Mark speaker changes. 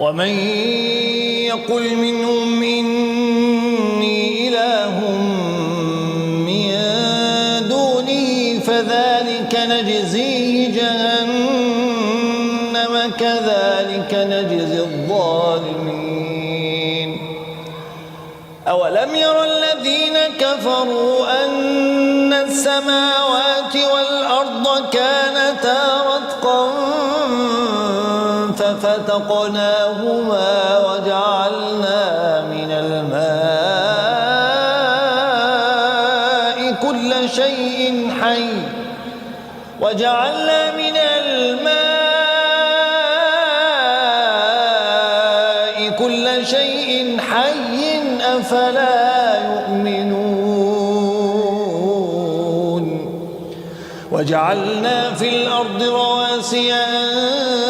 Speaker 1: ومن يقل منهم إني إله من دونه فذلك نجزيه جهنم كذلك نجزي الظالمين. أولم ير الذين كفروا أن السماوات والأرض كانتا رتقا ففتقناهما وجعلنا من الماء كل شيء حي أفلا يؤمنون. وجعلنا في الأرض رواسي أن